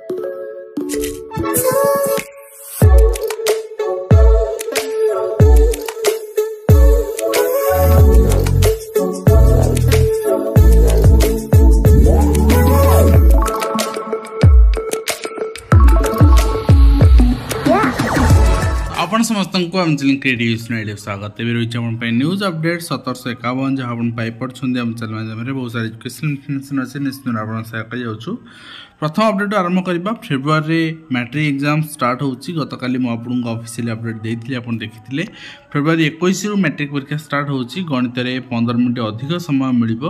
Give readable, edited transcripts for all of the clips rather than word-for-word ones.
आपण समस्त को आम चैनल क्रिएटिव स्वागत एवं रही है न्यूज अपडेट 1751 जहाँ आप पाइपे आम चैनल माध्यम बहुत सारी एजुकेशनल इनफर्मेशन अच्छे निश्चित आप सेयार कर प्रथम अपडेट आरंभ करवा फेब्रुआरी मैट्रिक एग्जाम स्टार्ट होची गतकाली मु आपको ऑफिशियल अपडेट देइथिले आपण देखिथिले फेब्रुआरी 21 रु मैट्रिक परीक्षा स्टार्ट होची गणित रे 15 मिनिट अधिक समय मिलिबो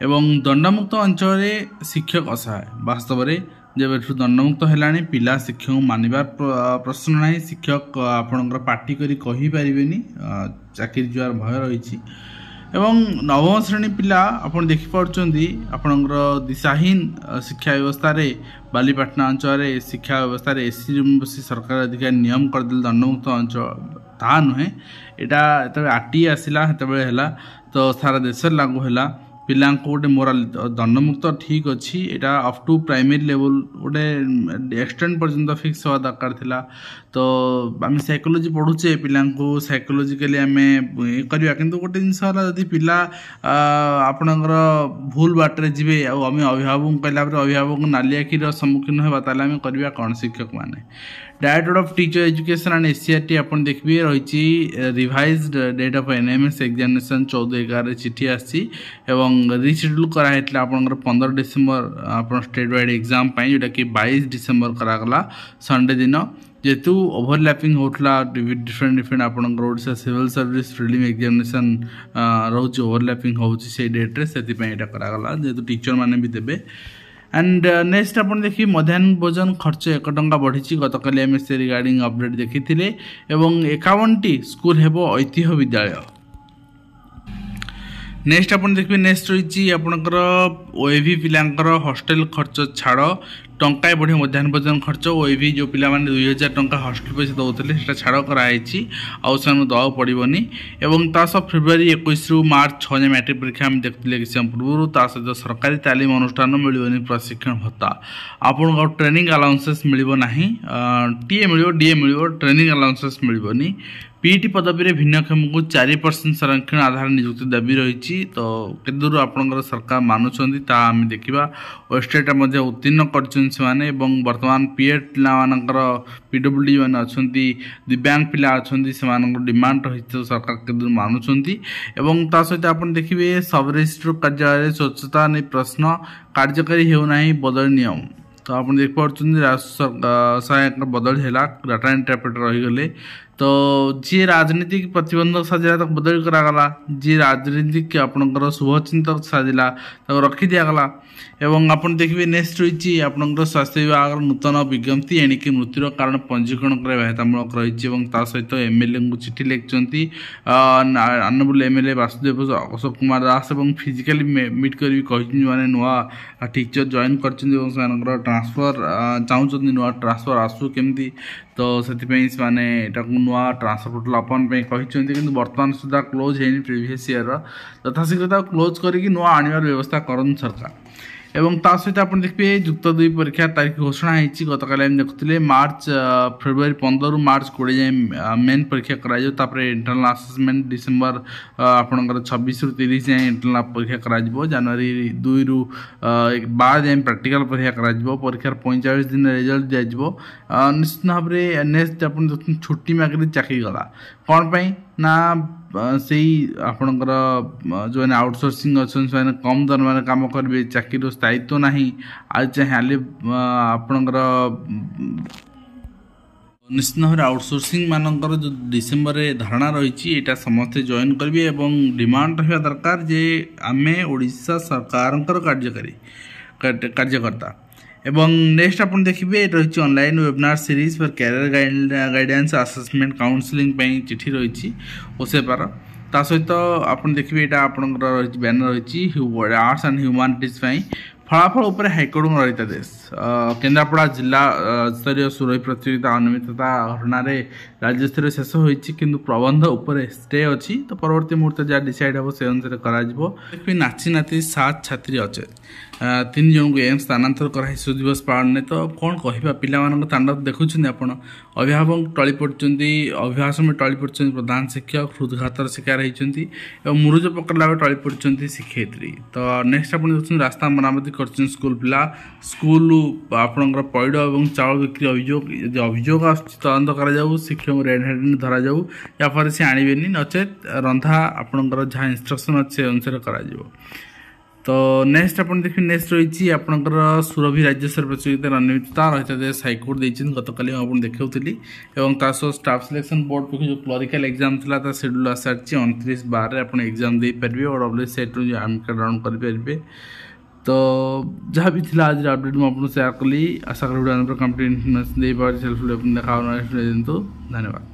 एवं दंडमुक्त अंचल रे शिक्षक असहाय वास्तव में जब दंडमुक्त है पिला शिक्षक मानवार प्रश्न ना शिक्षक आपणकर पार्टी करी कहि पारिबेनी चाकरी जुआर भय रही एवं नवम श्रेणी पिला आपण देखि पारछंदी आपणकर दिशाहीन शिक्षा व्यवस्था रे बालीपाटना अंचल शिक्षा व्यवस्था रे एससी यूनिवर्सिटी सरकार अधिकार नियम करदेल दंडमुक्त अंचल ता नुहे एटा एत आरटी आसिला हेतबे हैला तो सारा देश लागू हैला पिला गोटे मोराल दंडमुक्त ठीक अच्छी एटा अप टू प्राइमरी लेवल गोटे एक्सटेंड पर्यंत फिक्स हवा दरकार थिला तो आम साइकोलोजी पढ़ुचे पिला साइकोलोजिकली आम करवा कि गोटे जिनस जदि पिला आपणकर भूल बाटर जी आम अभिभावक कहला अभिभावक नाली आखिर सम्मुखीन होगा ताले आम करवा कौन शिक्षक मैंने director of teacher education and SCERT आपन देखिए रही revised date of NMS examination 14/11 चिठी आसी एवं रिशेड्यूल कराइला आपनकर 15 डिसेंबर आपन स्टेट वाइड एग्जाम जोटा कि 22 डिसेंबर करागला संडे दिन जेतु ओवरलैपिंग होटला डिफरेंट आपनकर Odisha civil service prelim examination रोज ओवरलैपिंग होउची से डेट रे सेति पई एटा करागला जेतु टीचर माने भी देबे एंड नेक्स्ट अपन देखिए मध्याह्न भोजन खर्च 1 टंका बढ़ी गतकाली आम से रिगार्डिंग अपडेट देखी एवं 51टी स्कूल हेबो ऐतिह्य विद्यालय नेक्स्ट अपन देखिए नेक्स्ट रही आपणकर ओएवी पिलांकर हॉस्टल खर्च छाड़ टंकाए बढ़ी मध्याह्न भोजन खर्च ओएवी जो पिला माने 2000 टंका हॉस्टल पैसा दौले से छाड़ कराई दवा पड़ोनी एवं ता सब फेब्रुआरी 21 रु मार्च 6 मैट्रिक परीक्षा आम देखते किसी समय पूर्व ता सहित सरकारी तालीम अनुष्ठान मिलनी प्रशिक्षण भत्ता आपको ट्रेनिंग अलाउंसेस मिलना टीए मिल डीए मिल ट्रेनिंग अलाउंसेस मिलनी पीटी पदवी में भिन्नक्षम को 4% संरक्षण आधार नियुक्ति दाबी रही तो के दूर आपंकर सरकार मानुंट आम देखा वेबसाइट उत्तीर्ण कर बर्तमान पीएड पिलाकर पीडब्ल्यूडी मैंने अच्छा दिव्यांग पिला अच्छा से डिमांड रही तो सरकार के दूर मानुंट सहित आप देखिए सब रजिस्ट्रार कार्यालय स्वच्छता नहीं प्रश्न कार्यकारी होना बदल नियम तो आप देख सहायक बदल है डाटा इंटरप्रेटर रहीगले तो जी राजनीतिक प्रतिबंधक साजिला तक बदल करागला जी राजनीतिक आपणकर शुभचिंतक साजिला रखी दिगला एवं आपन देखिए नेक्स्ट रही आपणकर स्वास्थ्य विभाग नूतन विज्ञप्ति एणिकी मृत्युर कारण पंजीकरण कर बाध्यतामूलक रही सहित एमएलए को चिठी लिखिं आनबल एमएलए वासुदेव अशोक कुमार दास और फिजिकाली मीट करी मैंने नुआ टीचर जॉइन कर ट्रांसफर चाहूँ नुआ ट्रांसफर आसू केमती तो से नुआ ट्रांसफर पोर्टल अपन कि बर्तमान सुधा क्लोज है प्रीवियस ईयर यथाशीघ्र क्लोज करके नुआ आनिबार व्यवस्था करन सरकार एवं ता सहित आप देखिए युक्त 2 परीक्षा तारीख घोषणा होती गतकाली आम देखुले मार्च फेब्रुआरी 15 रु मार्च 20 जाए मेन परीक्षा कर इंटरनल असेसमेंट डिसेम्बर आपंकर 26 रु 30 जाए इंटरनल परीक्षा कर जनवरी 2 रु 12 जाए प्रैक्टिकल परीक्षा कर परीक्षार 45 दिन रिजल्ट दिज्व निश्चित भाव में नेक्स्ट आप छुट्टी मागिरी चाकरी गला कौन पाई ना से आपणकर जो आउटसोर्सिंग अच्छा से कम दरमार काम करेंगे चाकरी स्थायित्व ना आज चाहे आपणकर निश्चित भाव में आउटसोर्सिंग मानकर जो डिसेम्बर रे धारणा रही है समस्ते जॉइन करेंगे और डिमांड रहा दरकार जे आम ओडिशा सरकार कार्यकारी कार्यकर्ता एवं नेक्स्ट आप देखिए रही online webinar series for career guidance assessment counselling चिठी रही ओसेपार ता सहित आप देखिए यहाँ आपंकर बैनर रही आर्ट्स एंड ह्यूमानिटीज फलाफल उपर हाइकोर्ट रही देश केन्द्रापड़ा जिला स्तरीय सुरही प्रतियोगिता अनियमितता घटना राज्य स्तरीय शेष होती कि प्रबंध उपर स्टे अच्छी तो परवर्ती मुहूर्त जहाँ डिसाइड हम से अनुसार कर नाची नाती 7 छात्री अच्छे तीन जन को एम्स स्थानांतर कराई शिशु दिवस पालन तो कौन कहवा पिला तांडव देखुं आप अभिभावक टली पड़ते अभिभाषण में टली पड़ते प्रधान शिक्षक हृदघातर शिकार होती मुरुज पकड़ला टली पड़ते शिक्षयित्री तो नेक्स्ट आप देखते रास्ता मरामती कर स्कूल पिला स्कूल आपंकर पैड और चाउल बिक्री अभियोग तदंत कर शिक्षक रेड हैंड धरा जाऊ या फल सी आणवे नचेत रंधा आपंकर जहाँ इंस्ट्रक्शन अच्छे अनुसार करा तो नेक्स्ट आप देखिए नेक्स्ट रही आपंकर सुरभि राज्य स्तर प्रतियोगिता रणनीतिता रही हाइकोर्ट देती गतकाली आप देखी और स्टाफ सिलेक्शन बोर्ड पक्ष जो क्लरिकल एग्जाम था शेड्यूल आसारी 29/12 आप एग्जाम दे पारे और डब्ल्यूएसएट आडमिट कार्ड डाउन करेंगे तो जहाँ भी थी आज अपडेट मुझे शेयर कली आशा करी कंप्लीट इन्फर्मेशन दे पारे सेल्फ देखा धन्यवाद।